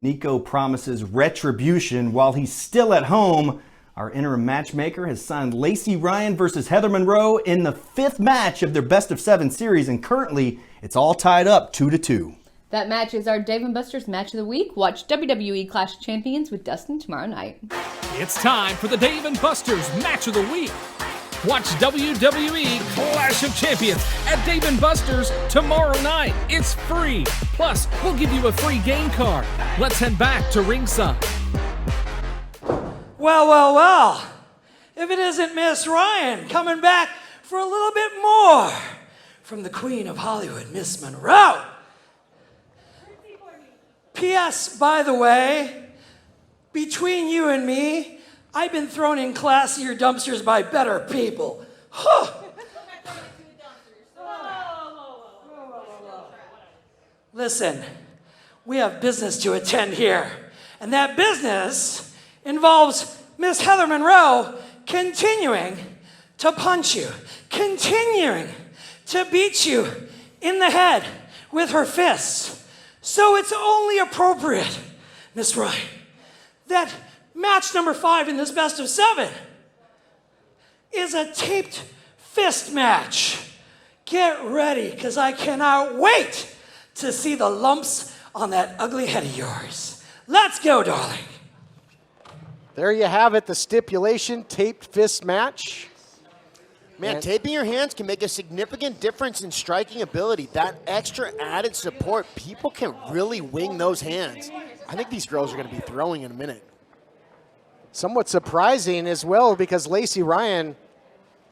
Nico promises retribution while he's still at home. Our interim matchmaker has signed Lacey Ryan versus Heather Monroe in the 5th match of their best of 7 series, and currently it's all tied up 2-2. That match is our Dave & Buster's Match of the Week. Watch WWE Clash of Champions with Dustin tomorrow night. It's time for the Dave & Buster's Match of the Week. Watch WWE Clash of Champions at Dave & Buster's tomorrow night. It's free. Plus, we'll give you a free game card. Let's head back to ringside. Well. If it isn't Miss Ryan coming back for a little bit more from the Queen of Hollywood, Miss Monroe. P.S. By the way, between you and me, I've been thrown in classier dumpsters by better people. Huh. Listen, we have business to attend here, and that business involves Miss Heather Monroe continuing to punch you, continuing to beat you in the head with her fists. So it's only appropriate, Miss Ryan, that match number 5 in this best of 7 is a taped fist match. Get ready, because I cannot wait to see the lumps on that ugly head of yours. Let's go, darling. There you have it, the stipulation taped fist match. Man, taping your hands can make a significant difference in striking ability. That extra added support, people can really wing those hands. I think these girls are going to be throwing in a minute. Somewhat surprising as well, because Lacey Ryan,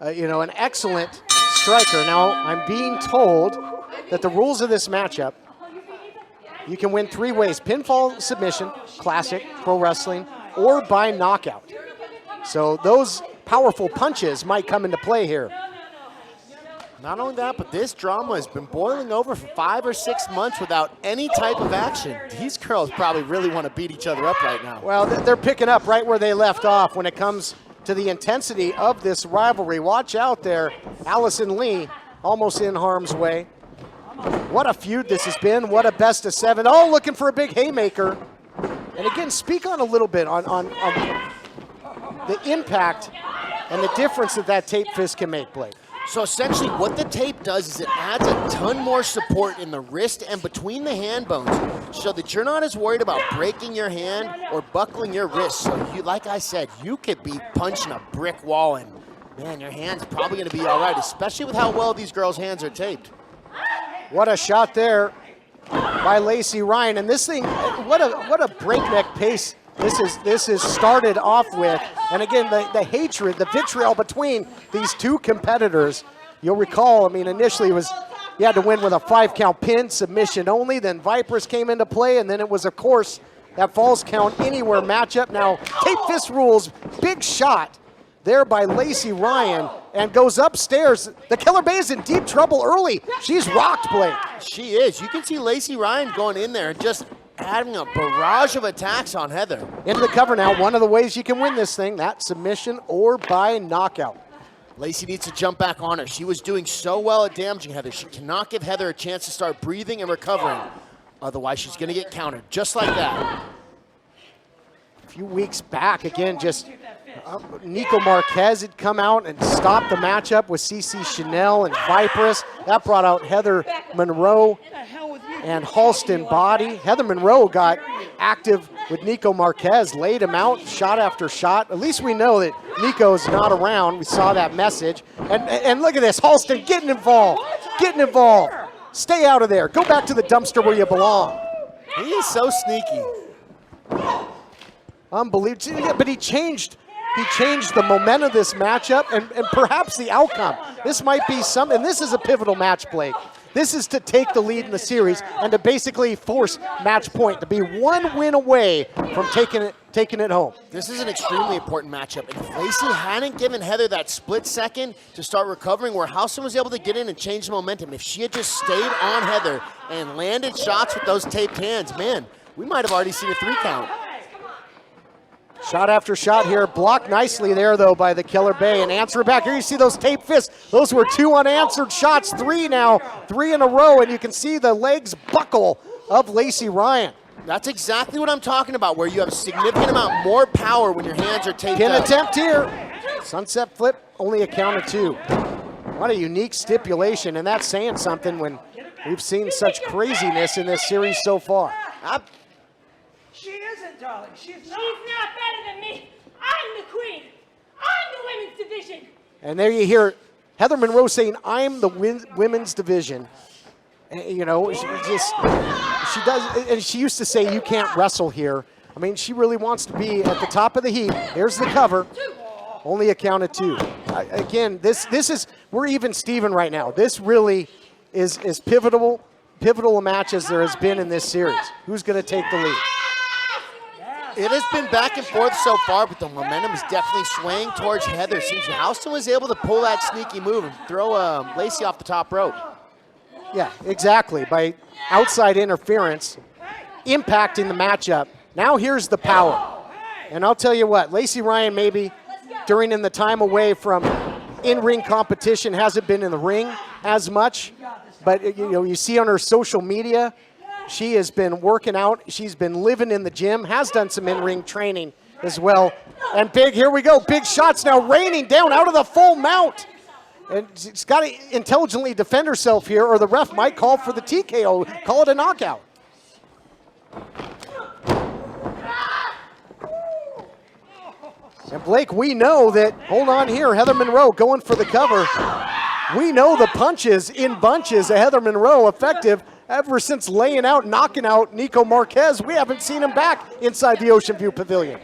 an excellent striker. Now, I'm being told that the rules of this matchup, you can win 3 ways: pinfall, submission, classic, pro wrestling, or by knockout. So those powerful punches might come into play here. Not only that, but this drama has been boiling over for 5 or 6 months without any type of action. These girls probably really want to beat each other up right now. Well, they're picking up right where they left off when it comes to the intensity of this rivalry. Watch out there. Allison Lee almost in harm's way. What a feud this has been. What a best of 7. Oh, looking for a big haymaker. And again, speak on a little bit on the impact and the difference that tape fist can make, Blake. So essentially what the tape does is it adds a ton more support in the wrist and between the hand bones so that you're not as worried about breaking your hand or buckling your wrist. So you, like I said, you could be punching a brick wall and, man, your hand's probably going to be all right, especially with how well these girls' hands are taped. What a shot there by Lacey Ryan. And this thing, what a breakneck pace this is started off with. And again, the hatred, the vitriol between these two competitors. You'll recall, I mean, initially it was you had to win with a 5-count pin, submission only. Then Vipers came into play, and then it was, of course, that falls count anywhere matchup. Now, tape fist rules, big shot there by Lacey Ryan, and goes upstairs. The Killer Bay is in deep trouble early. She's rocked, Blake. She is. You can see Lacey Ryan going in there and just adding a barrage of attacks on Heather. Into the cover now. One of the ways you can win this thing, that submission or by knockout. Lacey needs to jump back on her. She was doing so well at damaging Heather. She cannot give Heather a chance to start breathing and recovering. Otherwise, she's going to get countered just like that. A few weeks back, again, just Nico Marquez had come out and stopped the matchup with CC Chanel and Vipers. That brought out Heather Monroe and Halston Boddy. Heather Monroe got active with Nico Marquez, laid him out, shot after shot. At least we know that Nico's not around. We saw that message. And look at this, Halston getting involved, getting involved. Stay out of there. Go back to the dumpster where you belong. He is so sneaky. Unbelievable. Yeah, but he changed the momentum of this matchup and perhaps the outcome. This might be and this is a pivotal match, Blake. This is to take the lead in the series and to basically force match point, to be one win away from taking it home. This is an extremely important matchup. And if Lacey hadn't given Heather that split second to start recovering where Halston was able to get in and change the momentum, if she had just stayed on Heather and landed shots with those taped hands, man, we might have already seen a 3 count. Shot after shot here, blocked nicely there, though, by the Killer Bay, and answer back. Here you see those tape fists. Those were 2 unanswered shots, 3 now, 3 in a row, and you can see the legs buckle of Lacey Ryan. That's exactly what I'm talking about, where you have a significant amount more power when your hands are taped Pin up. attempt here. Sunset flip, only a count of 2. What a unique stipulation, and that's saying something when we've seen such craziness in this series so far. She isn't, darling. She's not. She's not better than me. I'm the queen. I'm the women's division. And there you hear Heather Monroe saying, I'm the women's division. And, you know, she does, and she used to say, you can't wrestle here. I mean, she really wants to be at the top of the heap. Here's the cover. Only a count of 2. Again, this is, we're even Steven right now. This really is pivotal a match as there has been in this series. Who's going to take the lead? It has been back and forth so far, but the momentum is definitely swaying towards Heather. Since Halston was able to pull that sneaky move and throw Lacey off the top rope. Yeah, exactly. By outside interference, impacting the matchup. Now here's the power. And I'll tell you what, Lacey Ryan maybe during the time away from in-ring competition hasn't been in the ring as much. But you know, you see on her social media, she has been working out. She's been living in the gym, has done some in-ring training as well. And big, here we go, big shots now raining down out of the full mount. And she's got to intelligently defend herself here, or the ref might call for the TKO, call it a knockout. And Blake, we know that, hold on here, Heather Monroe going for the cover. We know the punches in bunches of Heather Monroe effective ever since laying out, knocking out Nico Marquez. We haven't seen him back inside the Ocean View Pavilion.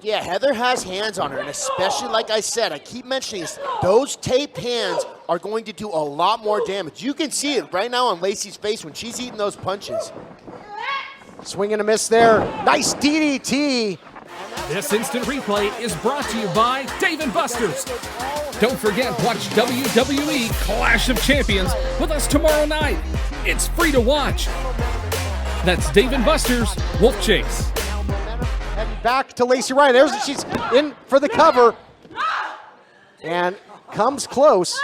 Yeah, Heather has hands on her, and especially, like I said, I keep mentioning this, those taped hands are going to do a lot more damage. You can see it right now on Lacey's face when she's eating those punches. Swing and a miss there. Nice DDT. This instant replay is brought to you by Dave & Buster's. Don't forget, watch WWE Clash of Champions with us tomorrow night. It's free to watch. That's Dave & Buster's Wolf Chase. And back to Lacey Ryan. There's, she's in for the cover. And comes close.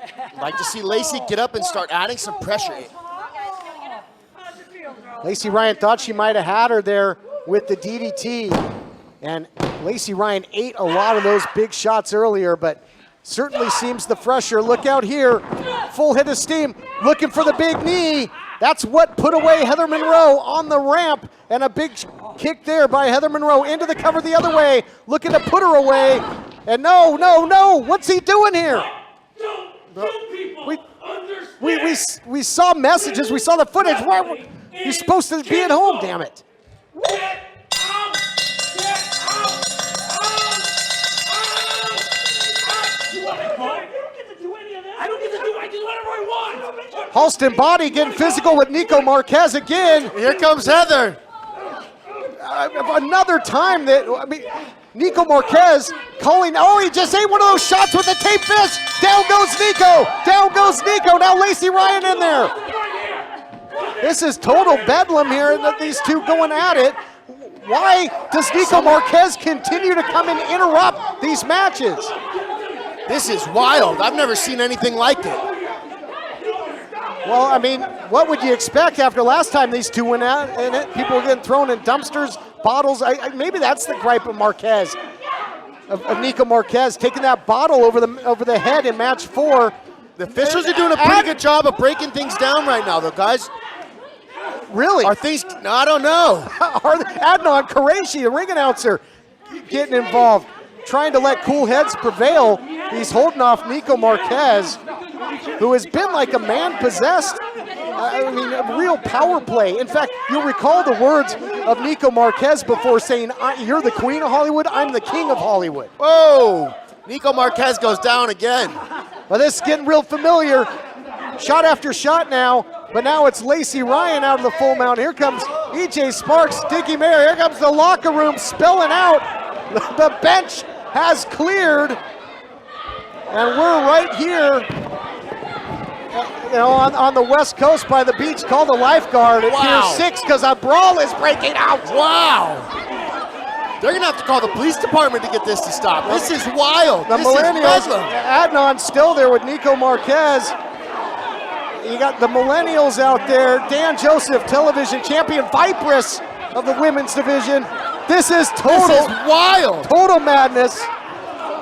I'd like to see Lacey get up and start adding some pressure. Lacey Ryan thought she might have had her there with the DDT. And Lacey Ryan ate a lot of those big shots earlier, but certainly seems the fresher. Look out here, full head of steam, looking for the big knee. That's what put away Heather Monroe on the ramp, and a big kick there by Heather Monroe into the cover the other way, looking to put her away. And no, what's he doing here? We saw messages, we saw the footage. He's supposed to be at home, damn it. Halston Boddy getting physical with Nico Marquez again. Here comes Heather. Another time that, I mean, Nico Marquez calling, oh, he just ate one of those shots with the tape fist. Down goes Nico. Down goes Nico. Now Lacey Ryan in there. This is total bedlam here, these two going at it. Why does Nico Marquez continue to come and interrupt these matches? This is wild. I've never seen anything like it. Well, I mean, what would you expect after last time these two went out and people were getting thrown in dumpsters, bottles? Maybe that's the gripe of Marquez, of Nico Marquez, taking that bottle over the head in match 4. The officials are doing a pretty good job of breaking things down right now, though, guys. Really? Are things, I don't know. Adnan Qureshi, the ring announcer, getting involved, trying to let cool heads prevail. He's holding off Nico Marquez, who has been like a man possessed. I mean, a real power play. In fact, you'll recall the words of Nico Marquez before saying, you're the queen of Hollywood, I'm the king of Hollywood. Whoa, Nico Marquez goes down again. Well, this is getting real familiar. Shot after shot now, but now it's Lacey Ryan out of the full mount. Here comes EJ Sparks, Dickie Mayer. Here comes the locker room spilling out. The bench has cleared. And we're right here, you know, on the West Coast by the beach. Call the lifeguard at Pier 6 because a brawl is breaking out. Wow. They're going to have to call the police department to get this to stop. This is wild. The this Millennials, is bedlam. Adnan still there with Nico Marquez. You got the millennials out there. Dan Joseph, television champion, Vipress of the women's division. This is total. This is wild. Total madness.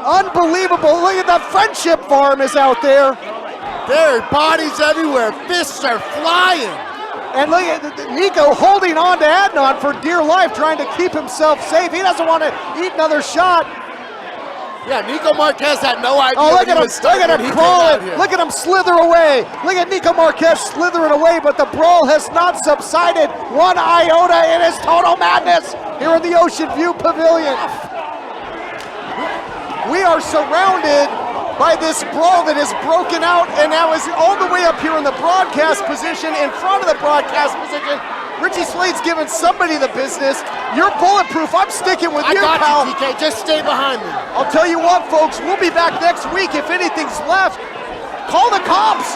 Unbelievable. Look at the Friendship Farm is out there. There are bodies everywhere. Fists are flying. And look at Nico holding on to Adnan for dear life, trying to keep himself safe. He doesn't want to eat another shot. Yeah, Nico Marquez had no idea. Oh, look when at he him, was stuck look at when him he came crawling. out here. Look at him slither away. Look at Nico Marquez slithering away, but the brawl has not subsided one iota. It is total madness here in the Ocean View Pavilion. We are surrounded by this brawl that has broken out, and now is all the way up here in the broadcast position, in front of the broadcast position. Richie Slade's giving somebody the business. You're bulletproof. I'm sticking with I you, got pal. you, TK. Just stay behind me. I'll tell you what, folks, we'll be back next week. If anything's left, call the cops.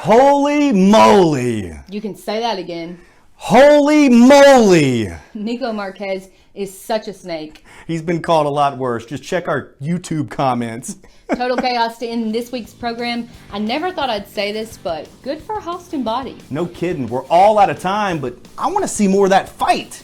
Holy moly. You can say that again. Holy moly. Nico Marquez is such a snake. He's been called a lot worse. Just check our YouTube comments. Total chaos to end this week's program. I never thought I'd say this, but good for Halston Boddy. No kidding. We're all out of time, but I want to see more of that fight.